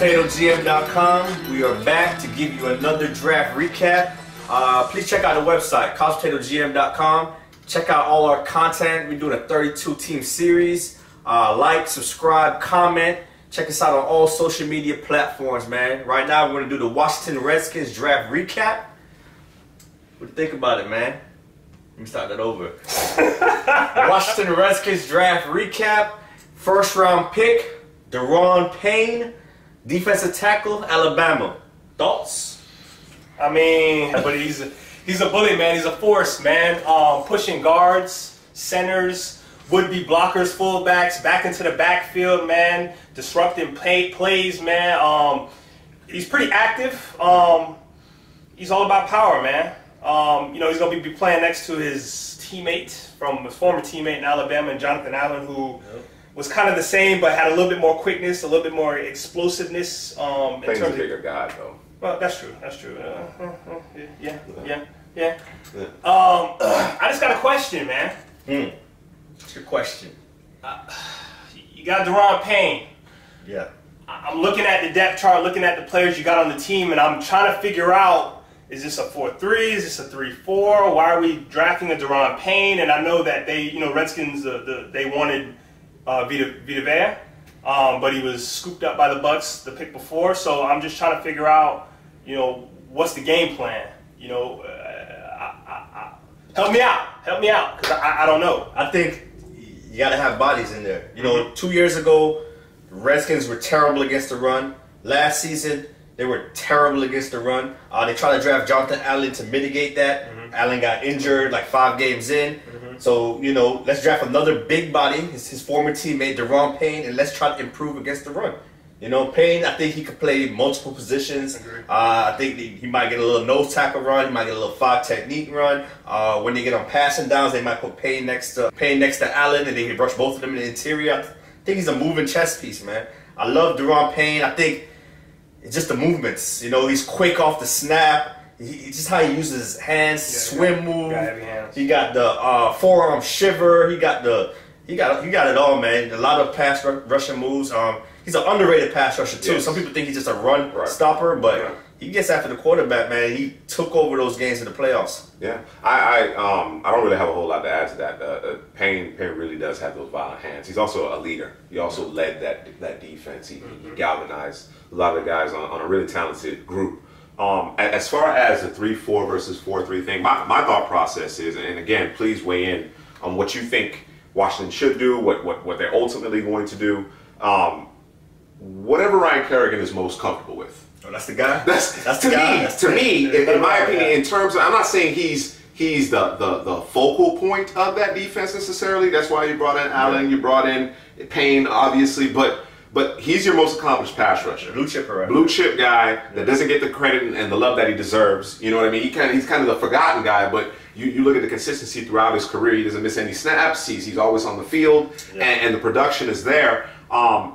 CouchPotatoGM.com. We are back to give you another draft recap. Please check out the website, CouchPotatoGM.com. Check out all our content. We're doing a 32-team series. Like, subscribe, comment. Check us out on all social media platforms, man. Right now, we're going to do the Washington Redskins draft recap. What do you think about it, man? Let me start that over. Washington Redskins draft recap. First round pick, Da'Ron Payne, defensive tackle, Alabama. Thoughts? I mean, but he's a bully, man. He's a force, man. Pushing guards, centers, would-be blockers, fullbacks, back into the backfield, man. Disrupting plays, man. He's pretty active. He's all about power, man. You know, he's going to be playing next to his teammate from his former teammate in Alabama, and Jonathan Allen, who was kind of the same, but had a little bit more quickness, a little bit more explosiveness. Payne's a bigger guy, though. Well, that's true. That's true. Yeah. I just got a question, man. What's your question? You got Da'Ron Payne. Yeah. I'm looking at the depth chart, looking at the players you got on the team, and I'm trying to figure out, is this a 4-3? Is this a 3-4? Why are we drafting a Da'Ron Payne? And I know that they, Redskins, they wanted Vita Vea, but he was scooped up by the Bucks the pick before. So I'm just trying to figure out, what's the game plan? Help me out, because I don't know. I think you got to have bodies in there. 2 years ago, the Redskins were terrible against the run. Last season, they were terrible against the run. They tried to draft Jonathan Allen to mitigate that. Allen got injured like 5 games in. So, let's draft another big body, his former teammate, Da'Ron Payne, and let's try to improve against the run. Payne, I think he could play multiple positions. I think he might get a little nose tackle run. He might get a little 5 technique run. When they get on passing downs, they might put Payne next to Allen, and they can rush both of them in the interior. I think he's a moving chess piece, man. I love Da'Ron Payne. I think it's just the movements. He's quick off the snap. Just how he uses his hands, swim move. He got the forearm shiver. He got it all, man. A lot of pass rushing moves. He's an underrated pass rusher too. Some people think he's just a run stopper, but he gets after the quarterback, man. He took over those games in the playoffs. Yeah, I don't really have a whole lot to add to that. Payne really does have those violent hands. He's also a leader. He also led that defense. He galvanized a lot of the guys on a really talented group. As far as the 3-4 versus 4-3 thing, my thought process is, and again, please weigh in on what you think Washington should do, what they're ultimately going to do. Whatever Ryan Kerrigan is most comfortable with. Oh, that's the guy? That's the guy. To me, in my opinion, in terms of, I'm not saying he's the focal point of that defense necessarily. That's why you brought in Allen, you brought in Payne, obviously, but he's your most accomplished pass rusher. Blue chipper, right? Blue chip guy that doesn't get the credit and the love that he deserves. You know what I mean? He's kind of the forgotten guy, but you look at the consistency throughout his career. He doesn't miss any snaps. He's always on the field, and the production is there.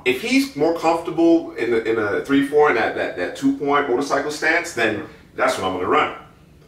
If he's more comfortable in a 3-4 and that 2-point motorcycle stance, then that's what I'm going to run.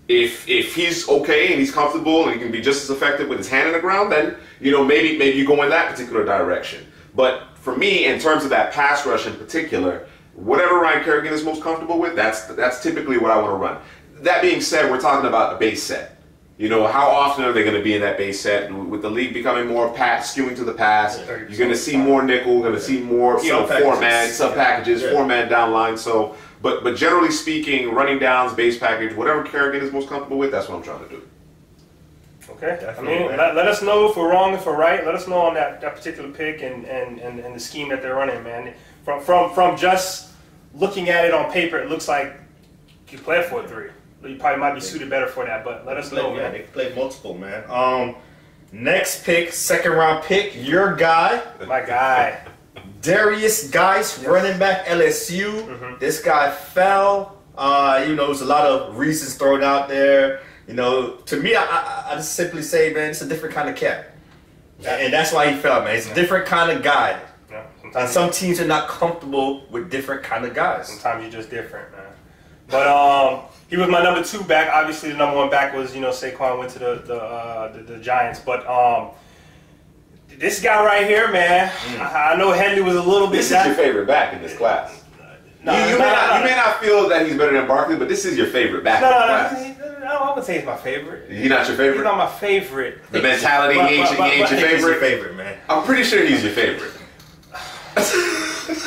If he's okay and he's comfortable and he can be just as effective with his hand in the ground, then maybe you go in that particular direction. But for me, in terms of that pass rush in particular, whatever Ryan Kerrigan is most comfortable with, that's typically what I want to run. That being said, we're talking about a base set. How often are they going to be in that base set? With the league becoming more skewing to the pass, you're going to see more nickel, you're going to see more four-man, sub-packages, four-man down line. So, but generally speaking, running downs, base package, whatever Kerrigan is most comfortable with, that's what I'm trying to do. Okay. Definitely. Let us know if we're wrong, if we're right. Let us know on that particular pick and the scheme that they're running, man. From just looking at it on paper, it looks like you play a 4-3. You probably might be suited better for that, but let us know, man. They play multiple, man. Next pick, second round pick, your guy. My guy. Derrius Guice, running back, LSU. This guy fell. There's a lot of reasons thrown out there. To me, I just simply say, man, it's a different kind of cat. And that's why he fell, man. He's a different kind of guy. Yeah, and some teams are not comfortable with different kind of guys. Sometimes you're just different, man. But he was my number 2 back. Obviously, the number 1 back was, Saquon went to the Giants. But this guy right here, man, I know Henley was a little bit. This is your favorite back in this class. You may not feel that he's better than Barkley, but this is your favorite back. No, I wouldn't say he's my favorite. He's not your favorite? He's not my favorite. The mentality, he ain't your favorite? He's your favorite, man. I'm pretty sure he's your favorite.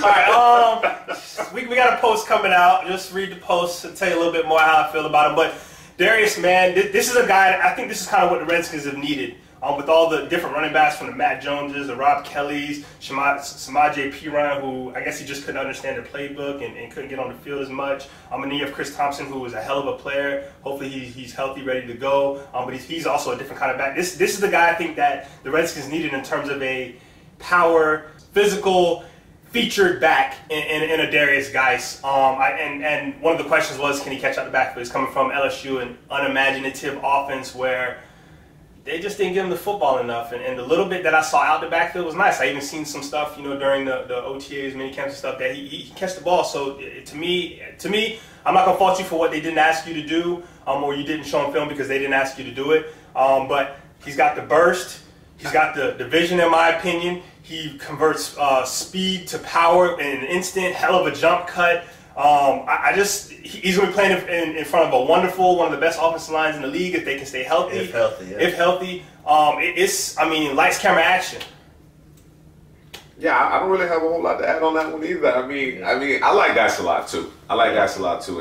All right, we got a post coming out. Just read the post and tell you a little bit more how I feel about him. But Derrius, man, this is a guy, I think this is kind of what the Redskins have needed. With all the different running backs from the Matt Joneses, the Rob Kellys, Samaje Perine, who I guess he just couldn't understand the playbook and couldn't get on the field as much. And then you have Chris Thompson, who was a hell of a player. Hopefully he's healthy, ready to go. But he's also a different kind of back. This is the guy I think that the Redskins needed in terms of a power, physical, featured back in a Derrius Guice. And one of the questions was, can he catch out the backfield? He's coming from LSU, an unimaginative offense where they just didn't give him the football enough, and the little bit that I saw out the backfield was nice. I even seen some stuff, during the OTAs, mini camps and stuff, that he catch the ball. So to me, I'm not gonna fault you for what they didn't ask you to do, or you didn't show him film because they didn't ask you to do it. But he's got the burst, he's got the vision, in my opinion. He converts speed to power in an instant. Hell of a jump cut. He's going to be playing in front of a wonderful, one of the best offensive lines in the league if they can stay healthy. If healthy, yeah. If healthy. Lights, camera, action. Yeah, I don't really have a whole lot to add on that one either. I like Guice a lot too.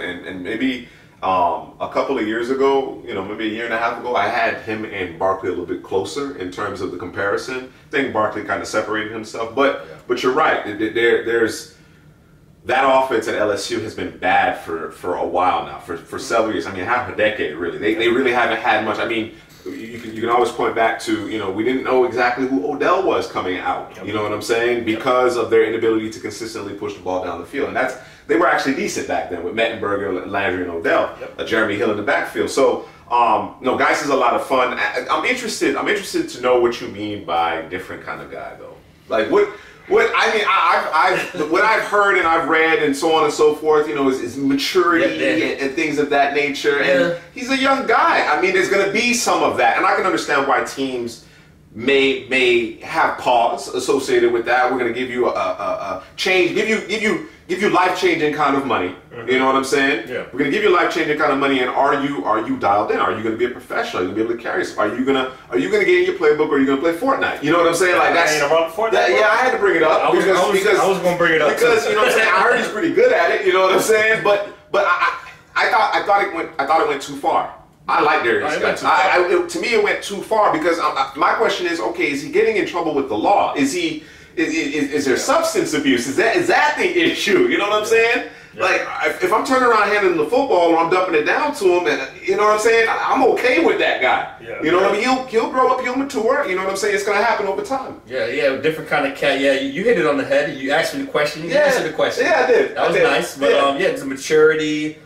And maybe a couple of years ago, maybe a year and a half ago, I had him and Barkley a little bit closer in terms of the comparison. I think Barkley kind of separated himself, but you're right. There's that offense at LSU has been bad for a while now, for several years. Half a decade really. They really haven't had much. You can always point back to, we didn't know exactly who Odell was coming out. You know what I'm saying? Because of their inability to consistently push the ball down the field. And they were actually decent back then with Mettenberger, Landry, and Odell. Jeremy Hill in the backfield. So, Guice is a lot of fun. I'm interested to know what you mean by different kind of guy, though. Like what I've heard and I've read and so on and so forth, is maturity and things of that nature. And he's a young guy. There's going to be some of that, and I can understand why teams may have pause associated with that. We're going to give you a change, give you life-changing kind of money. You know what I'm saying? Yeah. We're going to give you life-changing kind of money, and are you dialed in? Are you going to be a professional? Are you going to be able to carry yourself? Are you going to get in your playbook, or are you going to play Fortnite? You know what I'm saying? Like that's I had to bring it up. I was going to bring it up because you know what I'm saying. I heard he's pretty good at it. You know what I'm saying? But I thought it went too far. I like Derrius Guice. To me, it went too far because my question is, okay, is he getting in trouble with the law? Is there substance abuse? Is that the issue? You know what I'm saying? Yeah. Like, if I'm turning around handing the football or I'm dumping it down to him, and you know what I'm saying, I'm okay with that guy. Yeah, you know what I mean? He'll grow up, he'll mature. You know what I'm saying? It's gonna happen over time. Yeah, different kind of cat. Yeah, you hit it on the head. You asked me the question. You answered the question. Yeah, I did. That was nice. But it's a maturity.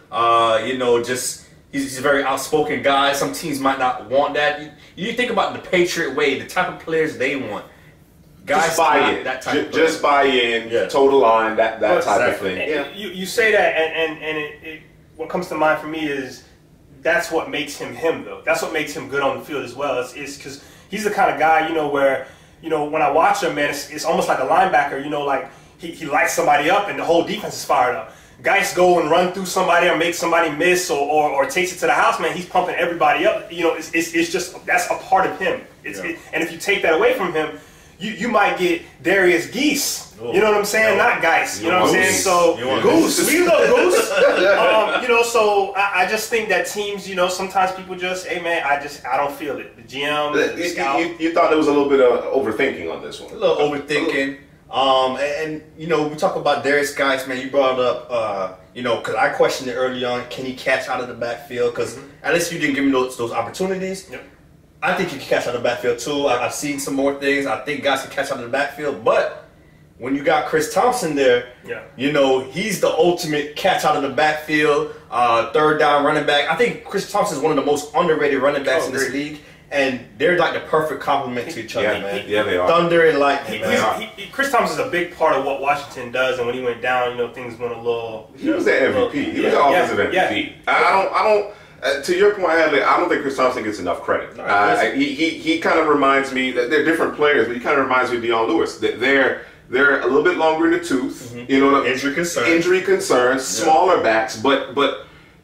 He's a very outspoken guy. Some teams might not want that. You think about the Patriot way, the type of players they want. Guys just buy in. Just buy in. Yeah. Total line. That type of thing. Yeah. You say that, and what comes to mind for me is that's what makes him though. That's what makes him good on the field as well. It's because he's the kind of guy where when I watch him, man, it's almost like a linebacker. Like he lights somebody up, and the whole defense is fired up. Guys go and run through somebody or make somebody miss or takes it to the house, man. He's pumping everybody up. It's just that's a part of him. And if you take that away from him, you might get Derrius Guice. You know what I'm saying? Not Guice. You know what I'm saying? So Goose. We love Goose. So I just think that teams, sometimes people just, hey man, I don't feel it. The GM, you thought there was a little bit of overthinking on this one. A little overthinking. We talk about Derrius Guice, man. You brought up, because I questioned it early on. Can he catch out of the backfield? Because at least you didn't give me those opportunities. Yep. I think he can catch out of the backfield too. I've seen some more things. I think guys can catch out of the backfield. But when you got Chris Thompson there, he's the ultimate catch out of the backfield, third down running back. I think Chris Thompson is one of the most underrated running backs in this league. And they're like the perfect complement to each other, man. Yeah, they are. Thunder and lightning. Chris Thompson is a big part of what Washington does, and when he went down, things went a little. He was the MVP. He was the offensive MVP. I don't. To your point, Hadley, I don't think Chris Thompson gets enough credit. He kind of reminds me that they're different players, but he kind of reminds me of Dion Lewis. They're They're a little bit longer in the tooth. You know, Injury concerns, smaller backs, but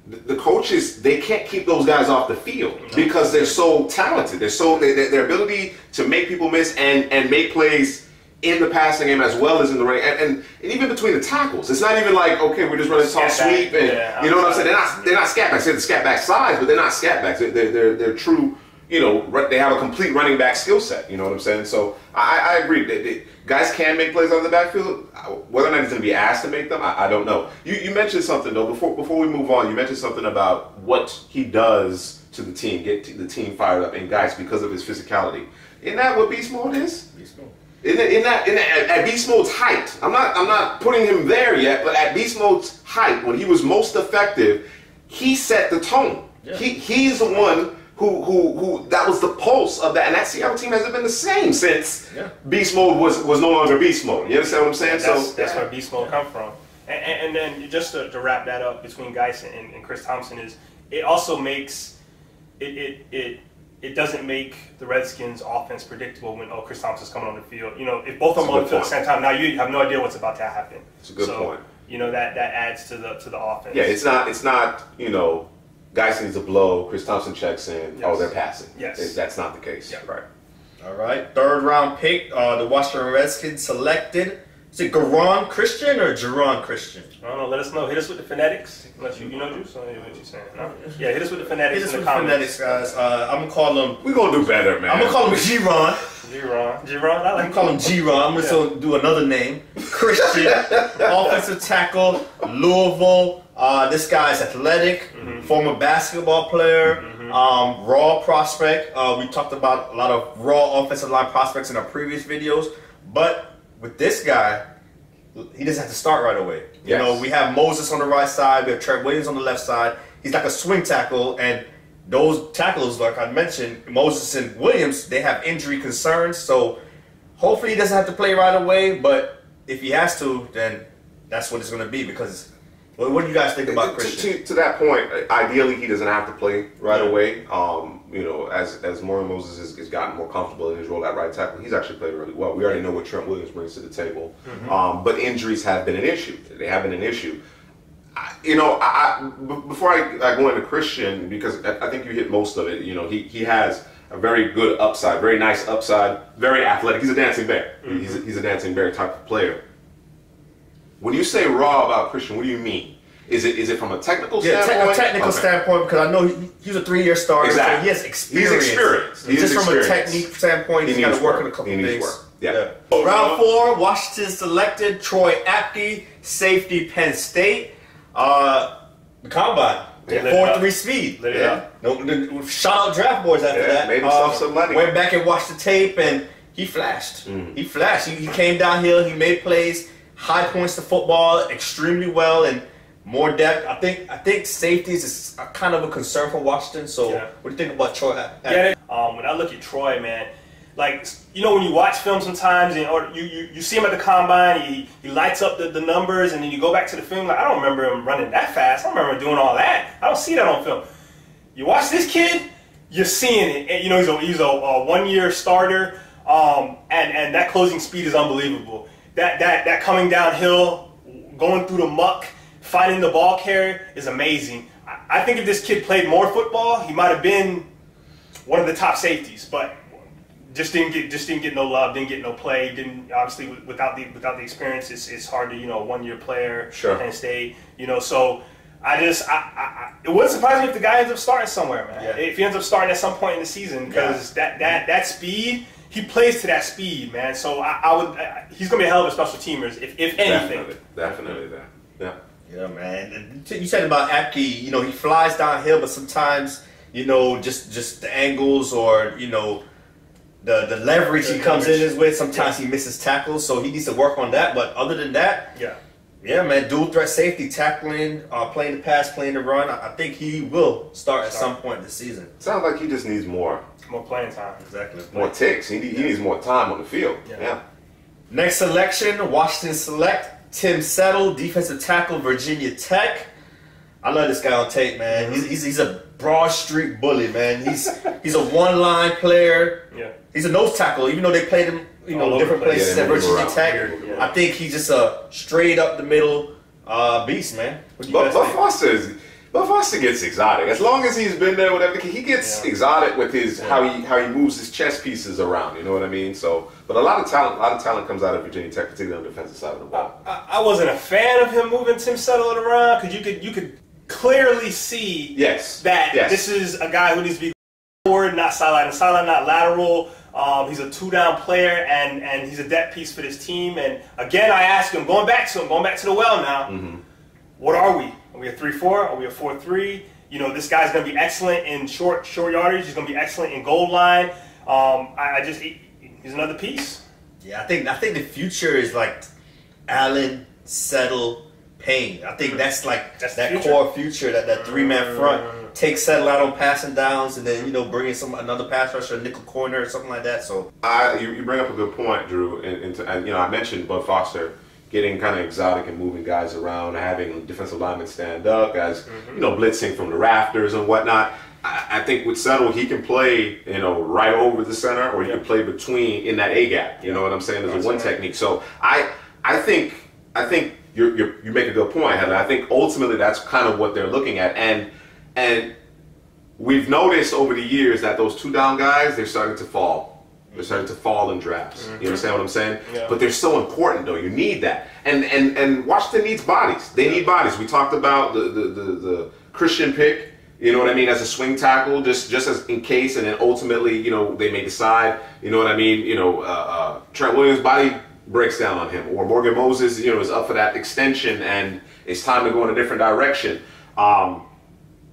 the coaches, they can't keep those guys off the field because they're so talented. Their ability to make people miss and make plays in the passing game as well as in the running, and even between the tackles. It's not even like, okay, we're just running toss sweep, and you know what I'm saying. They're not scat backs. They're the scat back size, but they're not scat backs. They're true. You know, they have a complete running back skill set. You know what I'm saying? So I agree. Guys can make plays out of the backfield. Whether or not he's going to be asked to make them, I don't know. You mentioned something though before we move on. You mentioned something about what he does to the team, get the team fired up, and Guice because of his physicality. Isn't that what beast mode is? Beast mode. At beast mode's height, I'm not putting him there yet, but at beast mode's height, when he was most effective, he set the tone. Yeah. He's the one who that was the pulse of that, and that Seattle team hasn't been the same since beast mode was no longer beast mode. You understand what I'm saying? That's where beast mode come from. And then just to wrap that up between Guice and Chris Thompson is it also makes it doesn't make the Redskins offense predictable when Chris Thompson's coming on the field. You know, if both of them on the field at the same time, now you have no idea what's about to happen. It's a good point. You know, that adds to the offense. Yeah, it's not you know, Guice needs a blow, Chris Thompson checks in, they're passing. Yes. That's not the case. Yeah. Right. All right. 3rd round pick, the Washington Redskins selected. Is it Geron Christian or Geron Christian? I don't know. Let us know. Hit us with the phonetics. Unless you know, Juice. I don't know what you're saying. No? Yeah, hit us with the phonetics. Hit us with the phonetics, guys. I'm going to call him... We're going to do better, man. I'm going to call him Geron. Geron. I like I'm calling him Geron. I'm going to do another name. Christian, offensive tackle, Louisville. This guy's athletic, former basketball player, raw prospect. We talked about a lot of raw offensive line prospects in our previous videos. But with this guy, he doesn't have to start right away. You know, we have Moses on the right side. We have Trent Williams on the left side. He's like a swing tackle, and those tackles, like I mentioned, Moses and Williams, they have injury concerns. So hopefully he doesn't have to play right away. But if he has to, then that's what it's going to be. Because what do you guys think about Christian? To that point, ideally he doesn't have to play right away. You know, as Maurice Moses has gotten more comfortable in his role at right tackle, he's actually played really well. We already know what Trent Williams brings to the table. But injuries have been an issue. They have been an issue. You know, before I go into Christian, because I think you hit most of it, you know, he has a very good upside, very nice upside, very athletic. He's a dancing bear. He's a dancing bear type of player. When you say raw about Christian, what do you mean? Is it from a technical standpoint? Yeah, technical standpoint, because I know he's a 3-year starter, exactly. so he has experience. He's experienced. Just from a technique standpoint, he's got to work on a couple things. Yeah. Round 4, Washington selected Troy Apke, safety, Penn State. The combine, 4.3 speed. No, shout out draft boards after that. Made himself some money. Went back and watched the tape, and he flashed. He flashed. He came downhill. He made plays, high points to football, extremely well, and more depth. I think safeties is kind of a concern for Washington. So, what do you think about Troy? When I look at Troy, man, like, you know, when you watch film sometimes, or you see him at the combine, he lights up the numbers, and then you go back to the film, like, I don't remember him running that fast. I don't remember him doing all that. I don't see that on film. You watch this kid, you're seeing it. And, you know, he's a 1-year starter, and that closing speed is unbelievable. That coming downhill, going through the muck, finding the ball carrier is amazing. I think if this kid played more football, he might have been one of the top safeties, but just didn't get no love, didn't get no play. Didn't, obviously, without the experience, it's hard to, you know, 1-year player and stay, you know. So it wouldn't surprise me if the guy ends up starting somewhere, man. If he ends up starting at some point in the season, because that speed, he plays to that speed, man. So he's gonna be a hell of a special teamer, if anything. Definitely that. Yeah. Yeah, man. And you said about Apke, you know, he flies downhill, but sometimes, you know, just the angles or, you know, the leverage he comes in with, sometimes he misses tackles, so he needs to work on that. But other than that, yeah, man, dual threat safety, tackling, playing the pass, playing the run. I think he will start at some point this season. Sounds like he just needs more playing time. Exactly. More ticks. He needs more time on the field. Yeah. Next selection, Washington select Tim Settle, defensive tackle, Virginia Tech. I love this guy on tape, man. He's a broad street bully, man. He's a one-line player. He's a nose tackle. Even though they played him different places at Virginia Tech. Yeah. I think he's just a straight up the middle beast, man. What do you guys think? But Foster gets exotic. As long as he's been there, whatever, he gets exotic with his how he moves his chess pieces around. You know what I mean? So, but a lot of talent comes out of Virginia Tech, particularly on the defensive side of the ball. I wasn't a fan of him moving Tim Settle around because you could clearly see that this is a guy who needs to be forward, not sideline to sideline, not lateral. He's a two-down player, and he's a depth piece for this team. And again, I ask him, going back to the well now, what are we? Are we a 3-4? Are we a 4-3? This guy's going to be excellent in short yardage. He's going to be excellent in goal line. He's another piece. Yeah, I think the future is like Allen, Settle, Payne. I think that's that core future, that three-man front. Take Settle out on passing downs, and then bring in another pass rusher, a nickel corner, or something like that. So you bring up a good point, Drew. And I mentioned Bud Foster getting kind of exotic and moving guys around, having defensive linemen stand up, guys blitzing from the rafters and whatnot. I think with Settle, he can play right over the center, or he can play between in that A gap. You know what I'm saying? There's a one technique. So I think you make a good point, Heather. I think ultimately that's kind of what they're looking at, and we've noticed over the years that those two down guys, they're starting to fall. They're starting to fall in drafts. You understand what I'm saying? Yeah. But they're so important, though. You need that, and Washington needs bodies. They need bodies. We talked about the Christian pick. You know what I mean? As a swing tackle, just as in case, and then ultimately, they may decide. You know what I mean? Trent Williams' body breaks down on him, or Morgan Moses, is up for that extension, and it's time to go in a different direction.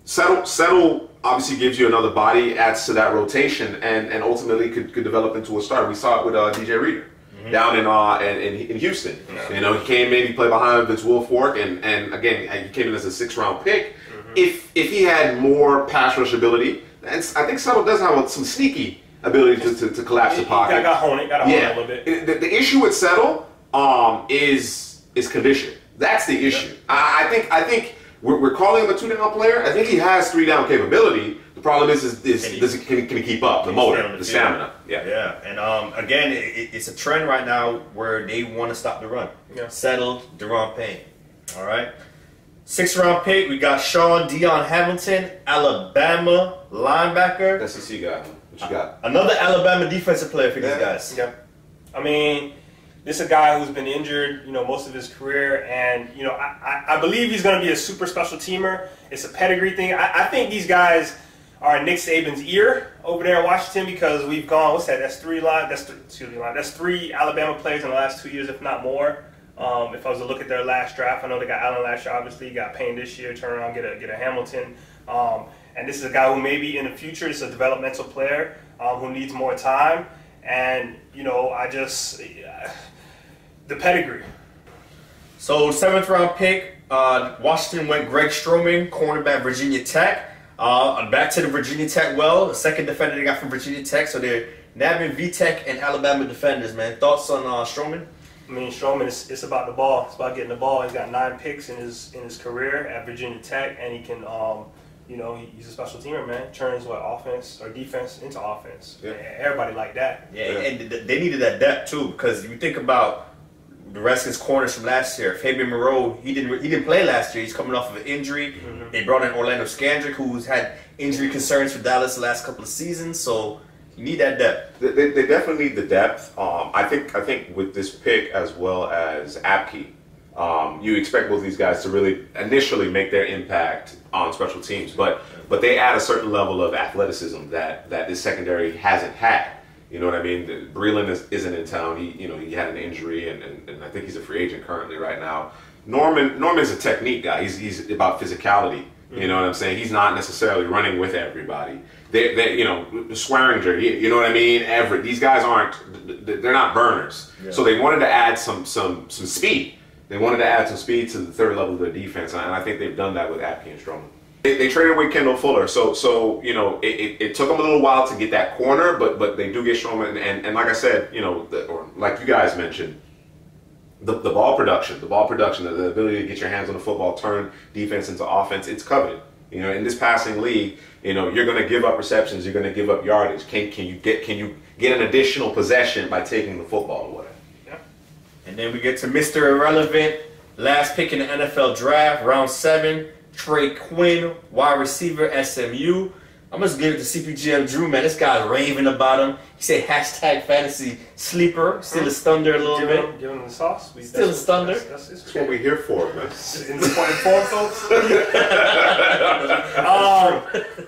Settle obviously gives you another body, adds to that rotation, and ultimately could develop into a starter. We saw it with DJ Reader down in Houston. Yeah. He came in, he played behind Vince Wilfork, and again, he came in as a 6th-round pick. If he had more pass rush ability, and I think Settle does have some sneaky ability to collapse the pocket. Got to hone it a little bit. The issue with Settle is condition. That's the issue. I think we're calling him a 2-down player. I think he has 3-down capability. The problem is can he keep up? The motor, the stamina. Yeah. And again, it's a trend right now where they want to stop the run. Settle, Da'Ron Payne. All right. 6th-round pick, we got Dion Hamilton, Alabama linebacker. SEC guy. What you got? Another Alabama defensive player for these guys. Yeah. I mean, this is a guy who's been injured, most of his career, and I believe he's going to be a super special teamer. It's a pedigree thing. I think these guys are Nick Saban's ear over there in Washington because we've gone. What's that? That's 3 That's 3 Alabama players in the last 2 years, if not more. If I was to look at their last draft, I know they got Allen last year. Obviously, got Payne this year. Turn around, get a Hamilton. And this is a guy who maybe in the future is a developmental player who needs more time. And the pedigree. So 7th-round pick, Washington went Greg Stroman, cornerback, Virginia Tech. Back to the Virginia Tech the second defender they got from Virginia Tech. So they're nabbing VTech and Alabama defenders, man. Thoughts on Stroman? I mean, Stroman, it's about the ball. It's about getting the ball. He's got 9 picks in his career at Virginia Tech, and he can, he's a special teamer, man. Turns offense or defense into offense. Yeah. Everybody like that. Yeah, and they needed that depth too, because you think about the Redskins corners from last year. Fabian Moreau, he didn't play last year. He's coming off of an injury. They brought in Orlando Scandrick, who's had injury concerns for Dallas the last couple of seasons. So you need that depth. They definitely need the depth. I think with this pick as well as Apke, you expect both these guys to really initially make their impact on special teams, but they add a certain level of athleticism that this secondary hasn't had. You know what I mean? Breland isn't in town. He had an injury, and I think he's a free agent currently right now. Norman's a technique guy. He's about physicality. You know what I'm saying? He's not necessarily running with everybody. Swearinger, you know what I mean? These guys they're not burners. Yeah. So they wanted to add some speed. They wanted to add some speed to the third level of their defense, and I think they've done that with Apke and Stroman. They traded away Kendall Fuller, so it took them a little while to get that corner, but they do get Stroman, and like I said, or like you guys mentioned, the ball production, the ability to get your hands on the football, turn defense into offense, it's coveted. You know, in this passing league, you know, you're going to give up receptions, you're going to give up yardage. Can you get an additional possession by taking the football away? Yeah. And then we get to Mr. Irrelevant, last pick in the NFL draft, round 7, Trey Quinn, wide receiver, SMU. I'm just give it to CPGM Drew, man. This guy's raving about him. He said hashtag fantasy sleeper. Still a stunner a little bit. Give him the sauce. Still a stunner. That's what we're here for, man. Inform folks.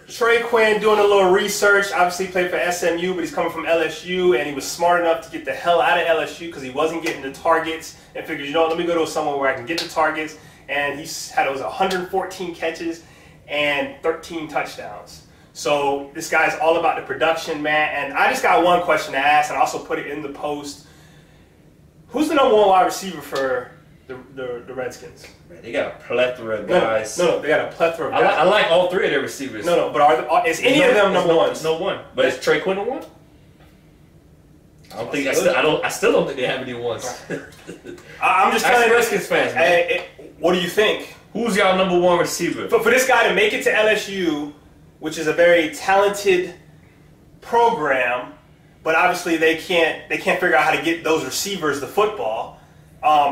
Trey Quinn doing a little research. Obviously he played for SMU, but he's coming from LSU, and he was smart enough to get the hell out of LSU because he wasn't getting the targets, and figured, you know, let me go to somewhere where I can get the targets. And he had 114 catches and 13 touchdowns. So this guy's all about the production, man. And I just got one question to ask, and I also put it in the post. Who's the number 1 wide receiver for the Redskins? Man, they got a plethora of guys. No, they got a plethora of guys. I like all 3 of their receivers. No, but is any of them number 1s? No one. But is Trey Quinn a 1? I still don't think they have any 1s. I'm just telling you, Redskins fans, man. What do you think? Who's y'all number 1 receiver? But for this guy to make it to LSU, which is a very talented program, but obviously they can't figure out how to get those receivers the football.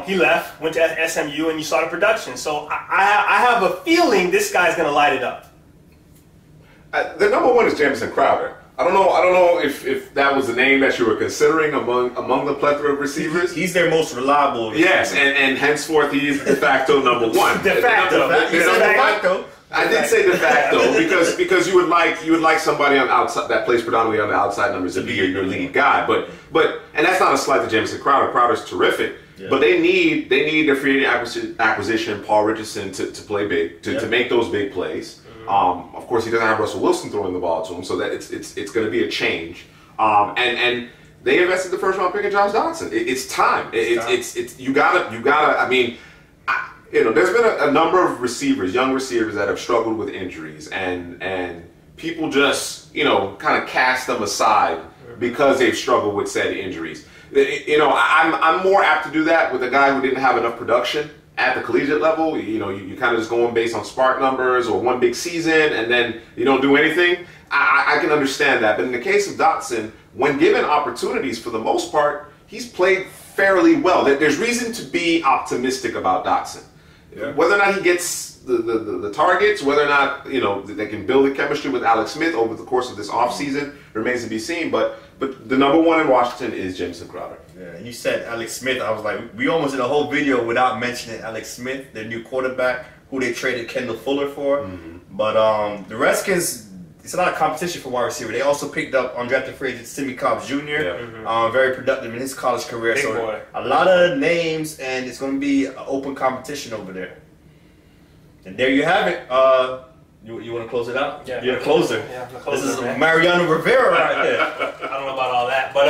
He left, went to SMU, and you saw the production. So I have a feeling this guy's going to light it up. The number 1 is Jamison Crowder. I don't know if that was the name that you were considering among the plethora of receivers. He's their most reliable receiver. Yes, and henceforth he is de facto number 1. De facto. I did say de facto because you would like somebody on outside that plays predominantly on the outside numbers to be your lead guy. But and that's not a slight to Jamison Crowder. Crowder's terrific. Yeah. But they need their free agent acquisition, Paul Richardson, to play big, to make those big plays. Of course, he doesn't have Russell Wilson throwing the ball to him, so that it's going to be a change. And they invested the first round pick in Josh Dotson. It's time. You gotta. I mean, you know, there's been a number of receivers, young receivers, that have struggled with injuries, and people just, you know, kind of cast them aside because they've struggled with said injuries. You know, I'm more apt to do that with a guy who didn't have enough production at the collegiate level. You know, you kind of just going based on spark numbers or one big season and then you don't do anything. I can understand that. But in the case of Dotson, when given opportunities, for the most part, he's played fairly well. There's reason to be optimistic about Dotson. Yeah. Whether or not he gets the targets, whether or not, you know, they can build the chemistry with Alex Smith over the course of this offseason remains to be seen. But the number 1 in Washington is Jamison Crowder. Yeah, and you said Alex Smith. I was like, we almost did a whole video without mentioning Alex Smith, their new quarterback, who they traded Kendall Fuller for. Mm-hmm. But the Redskins, it's not a competition for wide receiver. They also picked up undrafted free agent Timmy Cobbs Jr. Yeah. Mm-hmm. Very productive in his college career. Big boy. A lot of names, and it's going to be an open competition over there. And there you have it. You want to close it out? Yeah. You're the closer. Yeah, I'm the closer. This is Mariano Rivera right there. I don't know about all that, but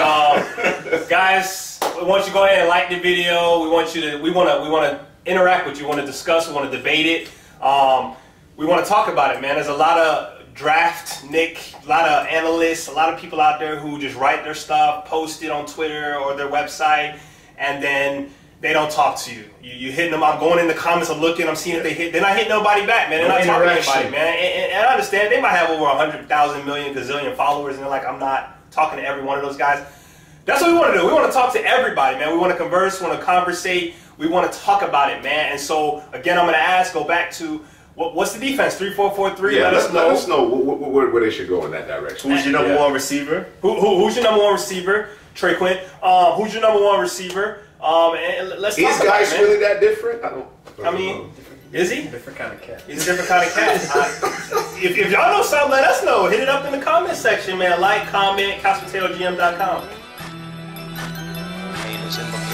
guys, we want you to go ahead and like the video. We want to interact with you. We want to discuss. We want to debate it. We want to talk about it, man. There's a lot of draft Nick, a lot of analysts, a lot of people out there who just write their stuff, post it on Twitter or their website, and then they don't talk to you. You hitting them. I'm going in the comments. I'm looking. I'm seeing if they hit. They're not hitting nobody back, man. They're not talking to anybody, man. And I understand they might have over 100,000 million gazillion followers, and they're like, I'm not talking to every one of those guys. That's what we want to do. We want to talk to everybody, man. We want to converse. We want to conversate. We want to talk about it, man. And so again, I'm going to go back to what's the defense? 3-4-4-3. Yeah, let us know where they should go in that direction. Who's your number 1 receiver? Who's your number 1 receiver? Trey Quinn. Who's your number 1 receiver? And let's talk about it, man. Is Guice really that different? I mean, is he? Different kind of cat. He's a different kind of cat. If y'all know something, let us know. Hit it up in the comment section, man. Like, comment, CouchPotatoGM.com. Payne is in the